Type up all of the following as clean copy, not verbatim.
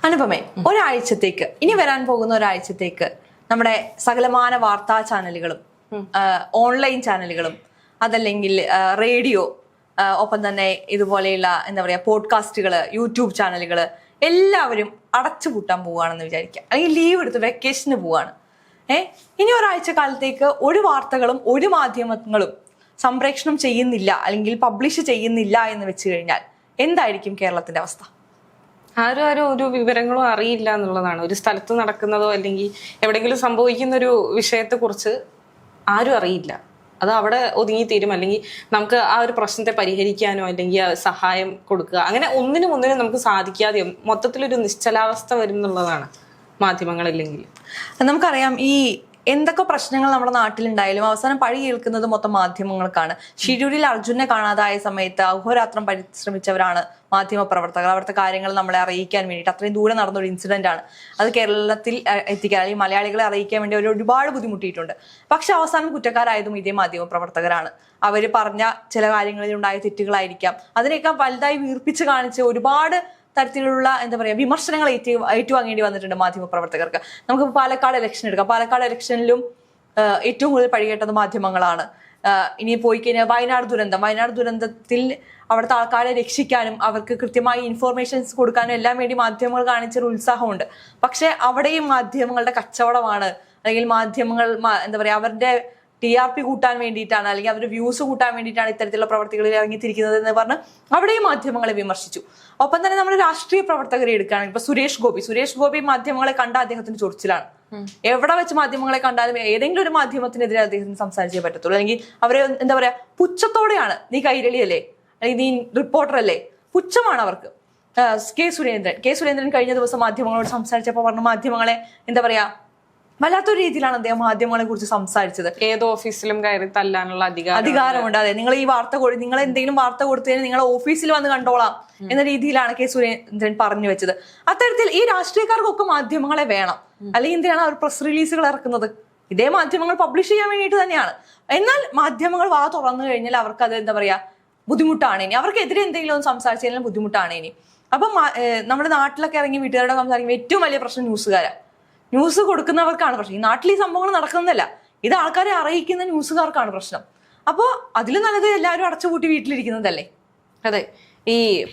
അനുപമേ, ഒരാഴ്ചത്തേക്ക് ഇനി വരാൻ പോകുന്ന ഒരാഴ്ചത്തേക്ക് നമ്മുടെ സകലമാന വാർത്താ ചാനലുകളും ഓൺലൈൻ ചാനലുകളും അതല്ലെങ്കിൽ റേഡിയോ ഒപ്പം തന്നെ ഇതുപോലെയുള്ള എന്താ പറയാ പോഡ്കാസ്റ്റുകള് യൂട്യൂബ് ചാനലുകള് എല്ലാവരും അടച്ചുപൂട്ടാൻ പോവുകയാണെന്ന് വിചാരിക്കുക, അല്ലെങ്കിൽ ലീവ് എടുത്ത് വെക്കേഷന് പോവാണ്. ഇനി ഒരാഴ്ച കാലത്തേക്ക് ഒരു വാർത്തകളും ഒരു മാധ്യമങ്ങളും സംപ്രേഷണം ചെയ്യുന്നില്ല അല്ലെങ്കിൽ പബ്ലിഷ് ചെയ്യുന്നില്ല എന്ന് വെച്ച് കഴിഞ്ഞാൽ എന്തായിരിക്കും കേരളത്തിന്റെ അവസ്ഥ? ആരും ഒരു വിവരങ്ങളും അറിയില്ല എന്നുള്ളതാണ്. ഒരു സ്ഥലത്ത് നടക്കുന്നതോ അല്ലെങ്കിൽ എവിടെയെങ്കിലും സംഭവിക്കുന്ന ഒരു വിഷയത്തെ കുറിച്ച് ആരും അറിയില്ല. അത് അവിടെ ഒതുങ്ങിത്തീരും, അല്ലെങ്കിൽ നമുക്ക് ആ ഒരു പ്രശ്നത്തെ പരിഹരിക്കാനോ അല്ലെങ്കിൽ സഹായം കൊടുക്കുക, അങ്ങനെ ഒന്നിനും നമുക്ക് സാധിക്കാതെ മൊത്തത്തിലൊരു നിശ്ചലാവസ്ഥ വരും എന്നുള്ളതാണ് മാധ്യമങ്ങളില്ലെങ്കിൽ. നമുക്കറിയാം, ഈ എന്തൊക്കെ പ്രശ്നങ്ങൾ നമ്മുടെ നാട്ടിലുണ്ടായാലും അവസാനം പഴി കേൾക്കുന്നത് മൊത്തം മാധ്യമങ്ങൾക്കാണ്. ഷിരൂരിൽ അർജുനെ കാണാതായ സമയത്ത് അഹോരാത്രം പരിശ്രമിച്ചവരാണ് മാധ്യമ പ്രവർത്തകർ. അവിടുത്തെ കാര്യങ്ങൾ നമ്മളെ അറിയിക്കാൻ വേണ്ടിയിട്ട് അത്രയും ദൂരെ നടന്നൊരു ഇൻസിഡന്റ് ആണ്. അത് കേരളത്തിൽ എത്തിക്കാൻ അല്ലെങ്കിൽ മലയാളികളെ അറിയിക്കാൻ വേണ്ടി അവർ ഒരുപാട് ബുദ്ധിമുട്ടിയിട്ടുണ്ട്. പക്ഷെ അവസാനം കുറ്റക്കാരായതും ഇതേ മാധ്യമ പ്രവർത്തകരാണ്. അവർ പറഞ്ഞ ചില കാര്യങ്ങളിൽ ഉണ്ടായ തെറ്റുകളായിരിക്കാം, അതിനേക്കാൾ വലുതായി വീർപ്പിച്ച് കാണിച്ച് ഒരുപാട് തരത്തിലുള്ള എന്താ പറയാ വിമർശനങ്ങൾ ഏറ്റുവാങ്ങേണ്ടി വന്നിട്ടുണ്ട് മാധ്യമ പ്രവർത്തകർക്ക്. നമുക്ക് പാലക്കാട് ഇലക്ഷൻ എടുക്കാം. പാലക്കാട് ഇലക്ഷനിലും ഏറ്റവും കൂടുതൽ പഴികേട്ടത് മാധ്യമങ്ങളാണ്. ഇനി പോയി കഴിഞ്ഞാൽ വയനാട് ദുരന്തത്തിൽ അവിടുത്തെ ആൾക്കാരെ രക്ഷിക്കാനും അവർക്ക് കൃത്യമായി ഇൻഫോർമേഷൻസ് കൊടുക്കാനും എല്ലാം വേണ്ടി മാധ്യമങ്ങൾ കാണിച്ചൊരു ഉത്സാഹമുണ്ട്. പക്ഷെ അവിടെയും മാധ്യമങ്ങളുടെ കച്ചവടമാണ്, അല്ലെങ്കിൽ മാധ്യമങ്ങൾ എന്താ പറയാ അവരുടെ TRP കൂട്ടാൻ വേണ്ടിയിട്ടാണ് അല്ലെങ്കിൽ അവരുടെ വ്യൂസ് കൂട്ടാൻ വേണ്ടിയിട്ടാണ് ഇത്തരത്തിലുള്ള പ്രവർത്തികളിൽ ഇറങ്ങിത്തിരിക്കുന്നത് എന്ന് പറഞ്ഞ് അവിടെയും മാധ്യമങ്ങളെ വിമർശിച്ചു. ഒപ്പം തന്നെ നമ്മൾ രാഷ്ട്രീയ പ്രവർത്തകരെ എടുക്കുകയാണെങ്കിൽ ഇപ്പൊ സുരേഷ് ഗോപി മാധ്യമങ്ങളെ കണ്ട അദ്ദേഹത്തിന് ചൊറിച്ചിലാണ്. എവിടെ വെച്ച് മാധ്യമങ്ങളെ കണ്ടാലും ഏതെങ്കിലും ഒരു മാധ്യമത്തിനെതിരെ അദ്ദേഹത്തിന് സംസാരിച്ചേ പറ്റത്തുള്ളൂ, അല്ലെങ്കിൽ അവരെ എന്താ പറയാ പുച്ഛത്തോടെയാണ്. നീ കൈരളിയല്ലേ, അല്ലെങ്കിൽ നീ റിപ്പോർട്ടർ അല്ലേ, പുച്ഛമാണ് അവർക്ക്. കെ സുരേന്ദ്രൻ കഴിഞ്ഞ ദിവസം മാധ്യമങ്ങളോട് സംസാരിച്ചപ്പോൾ പറഞ്ഞ മാധ്യമങ്ങളെ എന്താ പറയാ വല്ലാത്തൊരു രീതിയിലാണ് അദ്ദേഹം മാധ്യമങ്ങളെ കുറിച്ച് സംസാരിച്ചത്. ഏത് ഓഫീസിലും കയറി തല്ലാനുള്ള അധികാരമുണ്ട്. അതെ, നിങ്ങൾ ഈ വാർത്ത നിങ്ങൾ എന്തെങ്കിലും വാർത്ത കൊടുത്തതിന് നിങ്ങളെ ഓഫീസിൽ വന്ന് കണ്ടോളാം എന്ന രീതിയിലാണ് കെ സുരേന്ദ്രൻ പറഞ്ഞു വെച്ചത്. അത്തരത്തിൽ ഈ രാഷ്ട്രീയക്കാർക്കൊക്കെ മാധ്യമങ്ങളെ വേണം, അല്ലെങ്കിൽ എന്തിനാണ് അവർ പ്രസ് റിലീസുകൾ ഇറക്കുന്നത്? ഇതേ മാധ്യമങ്ങൾ പബ്ലിഷ് ചെയ്യാൻ വേണ്ടിയിട്ട് തന്നെയാണ്. എന്നാൽ മാധ്യമങ്ങൾ വാ തുറന്നു കഴിഞ്ഞാൽ അവർക്ക് അത് എന്താ പറയാ ബുദ്ധിമുട്ടാണ്. ഇനി അവർക്കെതിരെ എന്തെങ്കിലും ഒന്ന് സംസാരിച്ചു കഴിഞ്ഞാൽ ബുദ്ധിമുട്ടാണ് ഇനി. അപ്പം നമ്മുടെ നാട്ടിലൊക്കെ ഇറങ്ങി വീട്ടുകാരോട് സംസാരിക്കുമ്പോൾ ഏറ്റവും വലിയ പ്രശ്നം ന്യൂസ് കൊടുക്കുന്നവർക്കാണ് പ്രശ്നം. ഈ നാട്ടിൽ ഈ സംഭവങ്ങൾ നടക്കുന്നതല്ല, ഇത് ആൾക്കാരെ അറിയിക്കുന്ന ന്യൂസുകാർക്കാണ് പ്രശ്നം. അപ്പോൾ അതിലും നല്ലത് എല്ലാവരും അടച്ചുപൂട്ടി വീട്ടിലിരിക്കുന്നതല്ലേ? അതെ.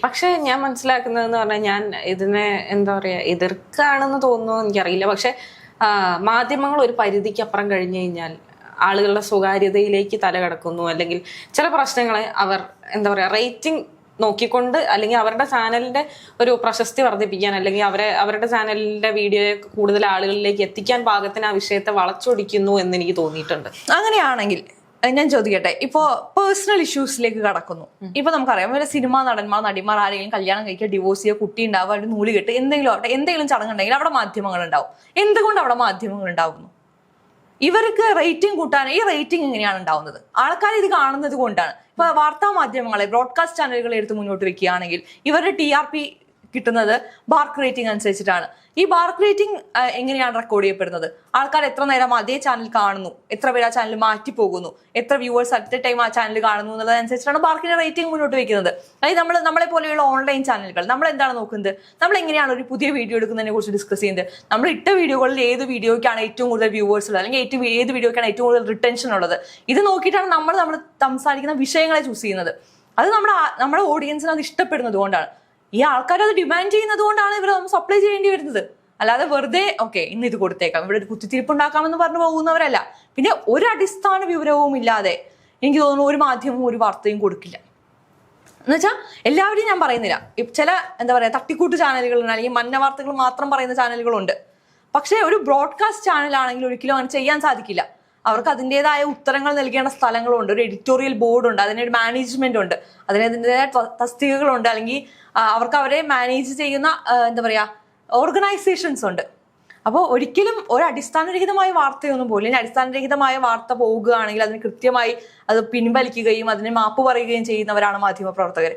പക്ഷെ ഞാൻ മനസ്സിലാക്കുന്നതെന്ന് പറഞ്ഞാൽ, ഞാൻ ഇതിനെ എന്താ പറയാ എതിർക്കാണെന്ന് തോന്നുന്നു എനിക്കറിയില്ല. പക്ഷെ മാധ്യമങ്ങൾ ഒരു പരിധിക്ക് അപ്പുറം കഴിഞ്ഞു കഴിഞ്ഞാൽ ആളുകളുടെ സ്വകാര്യതയിലേക്ക് തലകടക്കുന്നു, അല്ലെങ്കിൽ ചില പ്രശ്നങ്ങളെ അവർ എന്താ പറയാ റേറ്റിംഗ് നോക്കിക്കൊണ്ട് അല്ലെങ്കിൽ അവരുടെ ചാനലിന്റെ ഒരു പ്രശസ്തി വർദ്ധിപ്പിക്കാൻ അല്ലെങ്കിൽ അവരുടെ ചാനലിന്റെ വീഡിയോയെ കൂടുതൽ ആളുകളിലേക്ക് എത്തിക്കാൻ പാകത്തിന് ആ വിഷയത്തെ വളച്ചൊടിക്കുന്നു എന്ന് എനിക്ക് തോന്നിയിട്ടുണ്ട്. അങ്ങനെയാണെങ്കിൽ ഞാൻ ചോദിക്കട്ടെ, ഇപ്പോ പേഴ്സണൽ ഇഷ്യൂസിലേക്ക് കടക്കുന്നു. ഇപ്പൊ നമുക്കറിയാം, ഒരു സിനിമാ നടിമാർ ആരെങ്കിലും കല്യാണം കഴിക്കുക, ഡിവോഴ്സ് ചെയ്യുക, കുട്ടി ഉണ്ടാവുക, ഒരു നൂല് കെട്ട്, എന്തെങ്കിലും ചടങ്ങുണ്ടെങ്കിൽ അവിടെ മാധ്യമങ്ങൾ ഉണ്ടാവും. എന്തുകൊണ്ട് അവിടെ മാധ്യമങ്ങൾ ഉണ്ടാവുന്നു? ഇവർക്ക് റേറ്റിംഗ് കൂട്ടാൻ. ഈ റേറ്റിംഗ് എങ്ങനെയാണ് ഉണ്ടാവുന്നത്? ആൾക്കാർ ഇത് കാണുന്നത് കൊണ്ടാണ്. ഇപ്പൊ വാർത്താ മാധ്യമങ്ങളെ ബ്രോഡ്കാസ്റ്റ് ചാനലുകളെ എടുത്ത് മുന്നോട്ട് വെക്കുകയാണെങ്കിൽ ഇവരുടെ TRP കിട്ടുന്നത് ബാർക്ക് റേറ്റിംഗ് അനുസരിച്ചിട്ടാണ്. ഈ ബാർക്ക് റേറ്റിംഗ് എങ്ങനെയാണ് റെക്കോർഡ് ചെയ്യപ്പെടുന്നത്? ആൾക്കാർ എത്ര നേരം അതേ ചാനൽ കാണുന്നു, എത്ര പേര് ആ ചാനൽ മാറ്റി പോകുന്നു, എത്ര വ്യൂവേഴ്സ് അറ്റ് എ ടൈം ആ ചാനൽ കാണുന്നു എന്നുള്ളതനുസരിച്ചിട്ടാണ് ബാർക്കിന്റെ റേറ്റിംഗ് മുന്നോട്ട് വെക്കുന്നത്. അതായത് നമ്മളെ പോലെയുള്ള ഓൺലൈൻ ചാനലുകൾ നമ്മൾ എന്താണ് നോക്കുന്നത്? നമ്മൾ എങ്ങനെയാണ് ഒരു പുതിയ വീഡിയോ എടുക്കുന്നതിനെ കുറിച്ച് ഡിസ്കസ് ചെയ്യുന്നത്. നമ്മൾ ഇട്ട വീഡിയോകളിൽ ഏത് വീഡിയോയ്ക്കാണ് ഏറ്റവും കൂടുതൽ വ്യൂവേഴ്സ് ഉള്ളത്, അല്ലെങ്കിൽ ഏത് വീഡിയോയ്ക്കാണ് ഏറ്റവും കൂടുതൽ റിട്ടൻഷൻ ഉള്ളത്, ഇത് നോക്കിയിട്ടാണ് നമ്മൾ സംസാരിക്കുന്ന വിഷയങ്ങളെ ചൂസ് ചെയ്യുന്നത്. അത് നമ്മുടെ ഓഡിയൻസിന് അത് ഇഷ്ടപ്പെടുന്നത് കൊണ്ടാണ്. ഈ ആൾക്കാർ അത് ഡിമാൻഡ് ചെയ്യുന്നത് കൊണ്ടാണ് ഇവർ സപ്ലൈ ചെയ്യേണ്ടി വരുന്നത്. അല്ലാതെ വെറുതെ ഇന്ന് ഇത് കൊടുത്തേക്കാം, ഇവിടെ ഒരു കുത്തിത്തിരിപ്പുണ്ടാക്കാമെന്ന് പറഞ്ഞു പോകുന്നവരല്ല. പിന്നെ ഒരു അടിസ്ഥാന വിവരവും ഇല്ലാതെ എനിക്ക് തോന്നുന്നു ഒരു മാധ്യമവും ഒരു വാർത്തയും കൊടുക്കില്ല. എന്നുവെച്ചാൽ എല്ലാവരെയും ഞാൻ പറയുന്നില്ല, ചില എന്താ പറയാ തട്ടിക്കൂട്ട് ചാനലുകളുണ്ട്, അല്ലെങ്കിൽ മഞ്ഞ വാർത്തകൾ മാത്രം പറയുന്ന ചാനലുകളുണ്ട്. പക്ഷെ ഒരു ബ്രോഡ്കാസ്റ്റ് ചാനലാണെങ്കിൽ ഒരിക്കലും അങ്ങനെ ചെയ്യാൻ സാധിക്കില്ല. അവർക്ക് അതിൻ്റെതായ ഉത്തരങ്ങൾ നൽകേണ്ട സ്ഥലങ്ങളുണ്ട്, ഒരു എഡിറ്റോറിയൽ ബോർഡ് ഉണ്ട്, അതിനൊരു മാനേജ്മെന്റ് ഉണ്ട്, അതിൻ്റെതായ തസ്തികകളുണ്ട്, അല്ലെങ്കിൽ അവർക്ക് അവരെ മാനേജ് ചെയ്യുന്ന എന്താ പറയാ ഓർഗനൈസേഷൻസ് ഉണ്ട്. അപ്പോൾ ഒരിക്കലും ഒരു അടിസ്ഥാനരഹിതമായ വാർത്തയൊന്നും പോലും, ഇനി അടിസ്ഥാനരഹിതമായ വാർത്ത പോവുകയാണെങ്കിൽ അതിന് കൃത്യമായി അത് പിൻവലിക്കുകയും അതിന് മാപ്പ് പറയുകയും ചെയ്യുന്നവരാണ് മാധ്യമപ്രവർത്തകർ.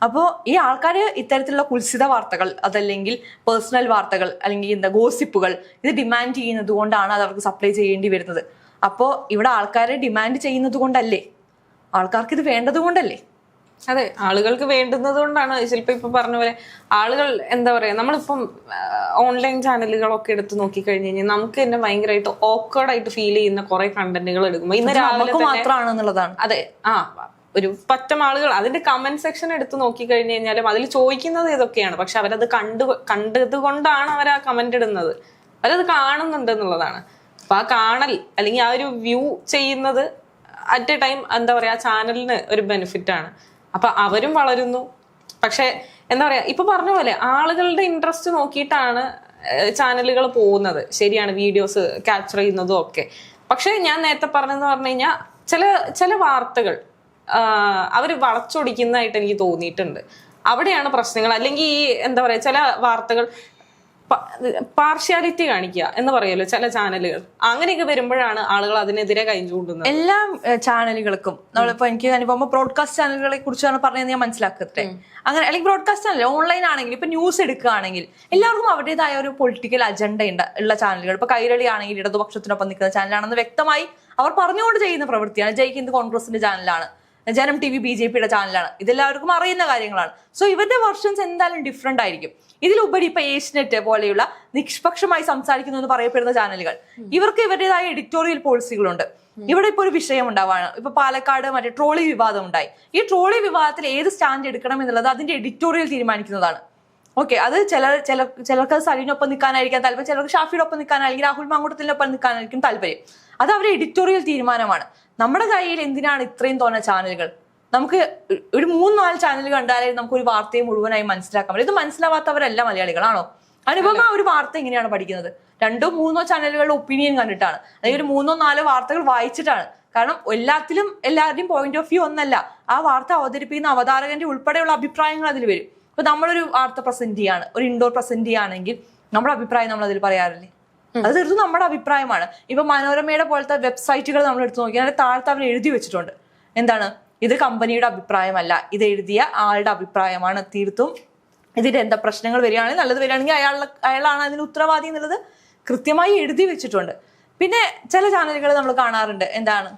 അപ്പോൾ ഈ ആൾക്കാർ ഇത്തരത്തിലുള്ള കുൽസിത വാർത്തകൾ, അതല്ലെങ്കിൽ പേഴ്സണൽ വാർത്തകൾ, അല്ലെങ്കിൽ ഗോസിപ്പുകൾ ഇത് ഡിമാൻഡ് ചെയ്യുന്നത് കൊണ്ടാണ് അത് അവർക്ക് സപ്ലൈ ചെയ്യേണ്ടി വരുന്നത്. അപ്പോൾ ഇവിടെ ആൾക്കാരെ ഡിമാൻഡ് ചെയ്യുന്നത് കൊണ്ടല്ലേ, ആൾക്കാർക്ക് ഇത് വേണ്ടത് കൊണ്ടല്ലേ. അതെ, ആളുകൾക്ക് വേണ്ടുന്നത് കൊണ്ടാണ്. ശില്പ ഇപ്പൊ പറഞ്ഞ പോലെ ആളുകൾ എന്താ പറയാ, നമ്മളിപ്പം ഓൺലൈൻ ചാനലുകളൊക്കെ എടുത്ത് നോക്കിക്കഴിഞ്ഞു കഴിഞ്ഞാൽ നമുക്ക് തന്നെ ഭയങ്കരമായിട്ട് ഓക്വേർഡ് ആയിട്ട് ഫീൽ ചെയ്യുന്ന കുറെ കണ്ടന്റുകൾ എടുക്കുമ്പോൾ ഇന്ന് രാവിലെ മാത്രമാണെന്നുള്ളതാണ്. അതെ, ഒരു പറ്റം ആളുകൾ അതിന്റെ കമന്റ് സെക്ഷൻ എടുത്ത് നോക്കിക്കഴിഞ്ഞു കഴിഞ്ഞാലും അതിൽ ചോദിക്കുന്നത് ഇതൊക്കെയാണ്. പക്ഷെ അവരത് കണ്ടത് കൊണ്ടാണ് അവർ ആ കമന്റ് ഇടുന്നത്, അവരത് കാണുന്നുണ്ട് എന്നുള്ളതാണ്. അപ്പൊ ആ കാണൽ അല്ലെങ്കിൽ ആ ഒരു വ്യൂ ചെയ്യുന്നത് അറ്റ് എ ടൈം എന്താ പറയാ ചാനലിന് ഒരു ബെനിഫിറ്റ് ആണ്. അപ്പൊ അവരും വളരുന്നു. പക്ഷെ എന്താ പറയാ, ഇപ്പൊ പറഞ്ഞ പോലെ ആളുകളുടെ ഇൻട്രസ്റ്റ് നോക്കിയിട്ടാണ് ചാനലുകൾ പോകുന്നത്. ശരിയാണ്, വീഡിയോസ് ക്യാപ്ചർ ചെയ്യുന്നതും ഒക്കെ. പക്ഷെ ഞാൻ നേരത്തെ പറഞ്ഞെന്ന് പറഞ്ഞു കഴിഞ്ഞാൽ ചില വാർത്തകൾ അവർ വളച്ചൊടിക്കുന്നതായിട്ട് എനിക്ക് തോന്നിയിട്ടുണ്ട്. അവിടെയാണ് പ്രശ്നങ്ങൾ. അല്ലെങ്കിൽ ഈ എന്താ പറയാ, ചില വാർത്തകൾ പാർഷ്യാലിറ്റി കാണിക്കുക എന്ന് പറയുമല്ലോ ചില ചാനലുകൾ, അങ്ങനെയൊക്കെ വരുമ്പോഴാണ് ആളുകൾ അതിനെതിരെ കൈചൂണ്ടുന്നത്. എല്ലാ ചാനലുകൾക്കും നമ്മളിപ്പോ എനിക്ക് അനുഭവം ബ്രോഡ്കാസ്റ്റ് ചാനലുകളെ കുറിച്ചാണ് പറഞ്ഞത് ഞാൻ മനസ്സിലാക്കട്ടെ. അങ്ങനെ അല്ലെങ്കിൽ ബ്രോഡ്കാസ്റ്റ് ചാനൽ ഓൺലൈൻ ആണെങ്കിൽ ഇപ്പൊ ന്യൂസ് എടുക്കുകയാണെങ്കിൽ എല്ലാവർക്കും അവരുടേതായ ഒരു പൊളിറ്റിക്കൽ അജണ്ട ഉള്ള ചാനലുകൾ. ഇപ്പൊ കൈരളി ആണെങ്കിൽ ഇടതുപക്ഷത്തിനൊപ്പം നിൽക്കുന്ന ചാനലാണെന്ന് വ്യക്തമായി അവർ പറഞ്ഞുകൊണ്ട് ചെയ്യുന്ന പ്രവൃത്തിയാണ്. ജയ് ഹിന്ദ് കോൺഗ്രസിന്റെ ചാനലാണ്, ജനം TV BJPയുടെ ചാനലാണ്. ഇതെല്ലാവർക്കും അറിയുന്ന കാര്യങ്ങളാണ്. സോ ഇവരുടെ വെർഷൻസ് എന്തായാലും ഡിഫറെന്റ് ആയിരിക്കും. ഇതിലുപരി ഇപ്പൊ ഏഷ്യനെറ്റ് പോലെയുള്ള നിഷ്പക്ഷമായി സംസാരിക്കുന്നു എന്ന് പറയപ്പെടുന്ന ചാനലുകൾ, ഇവർക്ക് ഇവരുടേതായ എഡിറ്റോറിയൽ പോളിസികളുണ്ട്. ഇവിടെ ഇപ്പൊ ഒരു വിഷയം ഉണ്ടാവാണ്. ഇപ്പൊ പാലക്കാട് മറ്റേ ട്രോളി വിവാദം ഉണ്ടായി. ഈ ട്രോളി വിവാദത്തിൽ ഏത് സ്റ്റാൻഡ് എടുക്കണം എന്നുള്ളത് അതിന്റെ എഡിറ്റോറിയൽ തീരുമാനിക്കുന്നതാണ്. ഓക്കെ, അത് ചിലർക്ക് സലീനൊപ്പം നിൽക്കാനായിരിക്കാം താല്പര്യം, ചിലർക്ക് ഷാഫിയുടെ ഒപ്പം നിൽക്കാനായിരിക്കും, രാഹുൽ മാങ്കൂട്ടത്തിനൊപ്പം നിൽക്കാനായിരിക്കും താല്പര്യം. അത് അവരുടെ എഡിറ്റോറിയൽ തീരുമാനമാണ്. നമ്മുടെ കയ്യിൽ എന്തിനാണ് ഇത്രയും തോന്നുന്ന ചാനലുകൾ? നമുക്ക് ഒരു 3-4 ചാനൽ കണ്ടാലേ നമുക്ക് ഒരു വാർത്തയെ മുഴുവനായി മനസ്സിലാക്കാൻ പറ്റും. ഇത് മനസ്സിലാവാത്തവരല്ല മലയാളികളാണോ? അനുപമ ഒരു വാർത്ത എങ്ങനെയാണ് പഠിക്കുന്നത്? 2-3 ചാനലുകളുടെ ഒപ്പീനിയൻ കണ്ടിട്ടാണ്, അല്ലെങ്കിൽ ഒരു 3-4 വാർത്തകൾ വായിച്ചിട്ടാണ്. കാരണം എല്ലാവരുടെയും പോയിന്റ് ഓഫ് വ്യൂ ഒന്നല്ല. ആ വാർത്ത അവതരിപ്പിക്കുന്ന അവതാരകന്റെ ഉൾപ്പെടെയുള്ള അഭിപ്രായങ്ങൾ അതിൽ വരും. ഇപ്പൊ നമ്മളൊരു വാർത്ത പ്രസന്റ് ചെയ്യാണ്, ഒരു ഇൻഡോർ പ്രസന്റ് ചെയ്യുകയാണെങ്കിൽ നമ്മുടെ അഭിപ്രായം നമ്മൾ അതിൽ പറയാറില്ലേ? അത് തീർത്തും നമ്മുടെ അഭിപ്രായമാണ്. ഇപ്പൊ മനോരമയുടെ പോലത്തെ വെബ്സൈറ്റുകൾ നമ്മൾ എടുത്തു നോക്കിയാൽ താഴത്ത് അവർ എഴുതി വെച്ചിട്ടുണ്ട്, എന്താണ്, ഇത് കമ്പനിയുടെ അഭിപ്രായമല്ല, ഇത് എഴുതിയ ആളുടെ അഭിപ്രായമാണ്. തീർത്തും ഇതിന്റെ എന്താ പ്രശ്നങ്ങൾ വരികയാണെങ്കിൽ, നല്ലത് വരികയാണെങ്കിൽ അയാളാണ് അതിന് ഉത്തരവാദി എന്നുള്ളത് കൃത്യമായി എഴുതി വെച്ചിട്ടുണ്ട്. പിന്നെ ചില ചാനലുകൾ നമ്മൾ കാണാറുണ്ട്, എന്താണ്,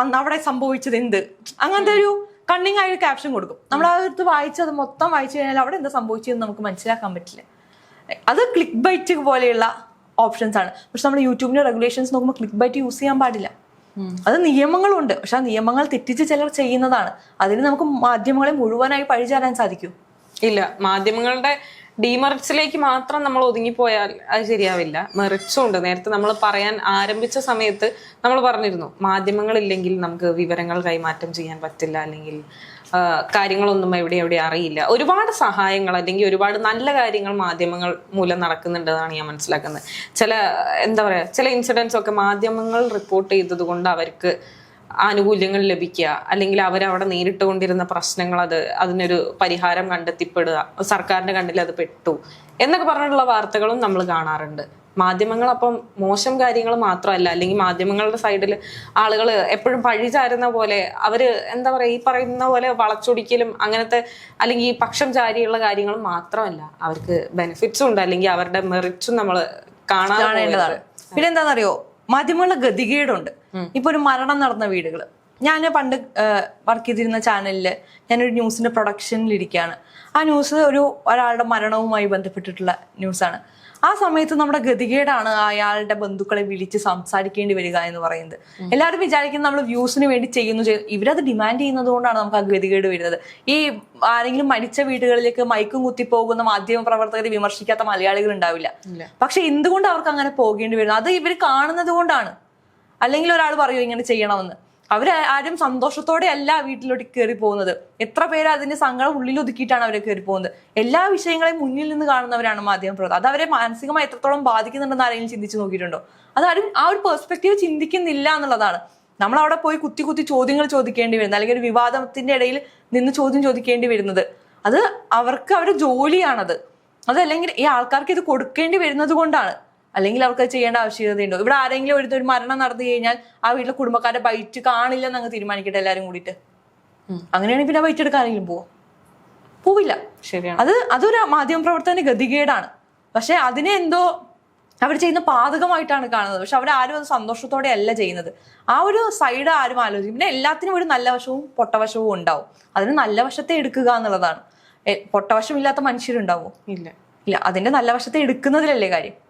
അന്ന് അവിടെ സംഭവിച്ചത് എന്ത്, അങ്ങനത്തെ ഒരു കണ്ണിങ് ആയ ക്യാപ്ഷൻ കൊടുക്കും. നമ്മൾ അതെടുത്ത് വായിച്ചത് മൊത്തം വായിച്ചു കഴിഞ്ഞാൽ അവിടെ എന്താ സംഭവിച്ചതെന്ന് നമുക്ക് മനസ്സിലാക്കാൻ പറ്റില്ല. അത് ക്ലിക്ക് ബൈറ്റ് പോലെയുള്ള ഓപ്ഷൻസ് ആണ്. പക്ഷെ നമ്മൾ യൂട്യൂബിന്റെ റെഗുലേഷൻസ് നോക്കുമ്പോൾ ക്ലിക്ക് ബൈറ്റ് യൂസ് ചെയ്യാൻ പാടില്ല. അത് നിയമങ്ങളുണ്ട്. പക്ഷെ ആ നിയമങ്ങൾ തെറ്റിച്ച് ചിലർ ചെയ്യുന്നതാണ്. അതിന് നമുക്ക് മാധ്യമങ്ങളെ മുഴുവനായി പഴിചാരാൻ സാധിക്കൂ? ഇല്ല. മാധ്യമങ്ങളുടെ ഡിമെറിറ്റ്സിലേക്ക് മാത്രം നമ്മൾ ഒതുങ്ങിപ്പോയാൽ അത് ശരിയാവില്ല. മെറിറ്റ്സും ഉണ്ട്. നേരത്തെ നമ്മൾ പറയാൻ ആരംഭിച്ച സമയത്ത് നമ്മൾ പറഞ്ഞിരുന്നു, മാധ്യമങ്ങളില്ലെങ്കിൽ നമുക്ക് വിവരങ്ങൾ കൈമാറ്റം ചെയ്യാൻ പറ്റില്ല, അല്ലെങ്കിൽ കാര്യങ്ങളൊന്നും എവിടെ അറിയില്ല. ഒരുപാട് സഹായങ്ങൾ അല്ലെങ്കിൽ ഒരുപാട് നല്ല കാര്യങ്ങൾ മാധ്യമങ്ങൾ മൂലം നടക്കുന്നുണ്ടെന്നാണ് ഞാൻ മനസ്സിലാക്കുന്നത്. ചില ഇൻസിഡൻസ് ഒക്കെ മാധ്യമങ്ങൾ റിപ്പോർട്ട് ചെയ്തത് കൊണ്ട് അവർക്ക് ആനുകൂല്യങ്ങൾ ലഭിക്കുക, അല്ലെങ്കിൽ അവരവിടെ നേരിട്ടുകൊണ്ടിരുന്ന പ്രശ്നങ്ങൾ അതിനൊരു പരിഹാരം കണ്ടെത്തിപ്പെടുക, സർക്കാരിന്റെ കണ്ണിൽ അത് പെട്ടു എന്നൊക്കെ പറഞ്ഞിട്ടുള്ള വാർത്തകളും നമ്മൾ കാണാറുണ്ട്. മാധ്യമങ്ങൾ അപ്പം മോശം കാര്യങ്ങൾ മാത്രമല്ല, അല്ലെങ്കിൽ മാധ്യമങ്ങളുടെ സൈഡിൽ ആളുകൾ എപ്പോഴും പഴിചാരുന്ന പോലെ അവര് എന്താ പറയാ, ഈ പറയുന്ന പോലെ വളച്ചൊടിക്കലും അങ്ങനത്തെ അല്ലെങ്കിൽ ഈ പക്ഷം ചാരിയുള്ള കാര്യങ്ങളും മാത്രമല്ല, അവർക്ക് ബെനിഫിറ്റ്സും ഉണ്ട്, അല്ലെങ്കിൽ അവരുടെ മെറിറ്റ്സും നമ്മൾ കാണാറുള്ളതാണ്. പിന്നെ എന്താണെന്നറിയോ, മാധ്യമങ്ങളുടെ ഗതികേടുണ്ട്. ഇപ്പൊ ഒരു മരണം നടന്ന വീടുകൾ, ഞാൻ പണ്ട് വർക്ക് ചെയ്തിരുന്ന ചാനലിൽ ഞാനൊരു ന്യൂസിന്റെ പ്രൊഡക്ഷനിൽ ഇരിക്കുകയാണ്. ആ ന്യൂസ് ഒരാളുടെ മരണവുമായി ബന്ധപ്പെട്ടിട്ടുള്ള ന്യൂസാണ്. ആ സമയത്ത് നമ്മുടെ ഗതികേടാണ് അയാളുടെ ബന്ധുക്കളെ വിളിച്ച് സംസാരിക്കേണ്ടി വരിക എന്ന് പറയുന്നത്. എല്ലാവരും വിചാരിക്കുന്നത് നമ്മൾ വ്യൂസിന് വേണ്ടി ചെയ്യുന്നു. ഇവരത് ഡിമാൻഡ് ചെയ്യുന്നത് കൊണ്ടാണ് നമുക്ക് ആ ഗതികേട് വരുന്നത്. ഈ ആരെങ്കിലും മരിച്ച വീടുകളിലേക്ക് മൈക്കും കുത്തിപ്പോകുന്ന മാധ്യമ പ്രവർത്തകരെ വിമർശിക്കാത്ത മലയാളികൾ ഉണ്ടാവില്ല. പക്ഷെ എന്തുകൊണ്ട് അവർക്ക് അങ്ങനെ പോകേണ്ടി വരുന്നു? അത് ഇവർ കാണുന്നത് കൊണ്ടാണ്. അല്ലെങ്കിൽ ഒരാൾ പറയൂ ഇങ്ങനെ ചെയ്യണമെന്ന്, ആരും സന്തോഷത്തോടെ അല്ല വീട്ടിലോട്ട് കയറി പോകുന്നത്. എത്ര പേര് അതിന്റെ സങ്കടം ഉള്ളിൽ ഒതുക്കിയിട്ടാണ് അവരെ കയറി പോകുന്നത്. എല്ലാ വിഷയങ്ങളെയും മുന്നിൽ നിന്ന് കാണുന്നവരാണ് മാധ്യമപ്രവർത്തകർ. അത് അവരെ മാനസികമായി എത്രത്തോളം ബാധിക്കുന്നുണ്ടെന്ന് ആരെങ്കിലും ചിന്തിച്ചു നോക്കിയിട്ടുണ്ടോ? അതാരും ആ ഒരു പെർസ്പെക്റ്റീവ് ചിന്തിക്കുന്നില്ല എന്നുള്ളതാണ്. നമ്മൾ അവിടെ പോയി കുത്തി ചോദ്യങ്ങൾ ചോദിക്കേണ്ടി വരുന്നത്, അല്ലെങ്കിൽ ഒരു വിവാദത്തിന്റെ ഇടയിൽ നിന്ന് ചോദ്യം ചോദിക്കേണ്ടി വരുന്നത്, അത് അവരുടെ ജോലിയാണത്. അതല്ലെങ്കിൽ ഈ ആൾക്കാർക്ക് ഇത് കൊടുക്കേണ്ടി വരുന്നത് കൊണ്ടാണ്. അല്ലെങ്കിൽ അവർക്ക് ചെയ്യേണ്ട ആവശ്യകതയുണ്ടോ? ഇവിടെ ആരെങ്കിലും ഒരു മരണം നടന്നു കഴിഞ്ഞാൽ ആ വീട്ടിലെ കുടുംബക്കാരുടെ ബൈറ്റ് കാണില്ലെന്ന് അങ്ങ് തീരുമാനിക്കട്ടെ എല്ലാരും കൂടിയിട്ട്. അങ്ങനെയാണെങ്കിൽ പിന്നെ ബൈറ്റ് എടുക്കാൻ ആരെങ്കിലും പോവില്ല. ശരിയാണ്. അതൊരു മാധ്യമ പ്രവർത്തകന്റെ ഗതികേടാണ്. പക്ഷെ അതിനെ എന്തോ അവർ ചെയ്യുന്ന പാതകമായിട്ടാണ് കാണുന്നത്. പക്ഷെ അവരാരും അത് സന്തോഷത്തോടെ അല്ല ചെയ്യുന്നത്. ആ ഒരു സൈഡ് ആരും ആലോചിക്കും. പിന്നെ എല്ലാത്തിനും ഒരു നല്ല വശവും പൊട്ടവശവും ഉണ്ടാവും. അതിന് നല്ല വശത്തെ എടുക്കുക എന്നുള്ളതാണ്. പൊട്ടവശമില്ലാത്ത മനുഷ്യരുണ്ടാവോ? ഇല്ല. അതിന്റെ നല്ല വശത്തെ എടുക്കുന്നതിലല്ലേ കാര്യം.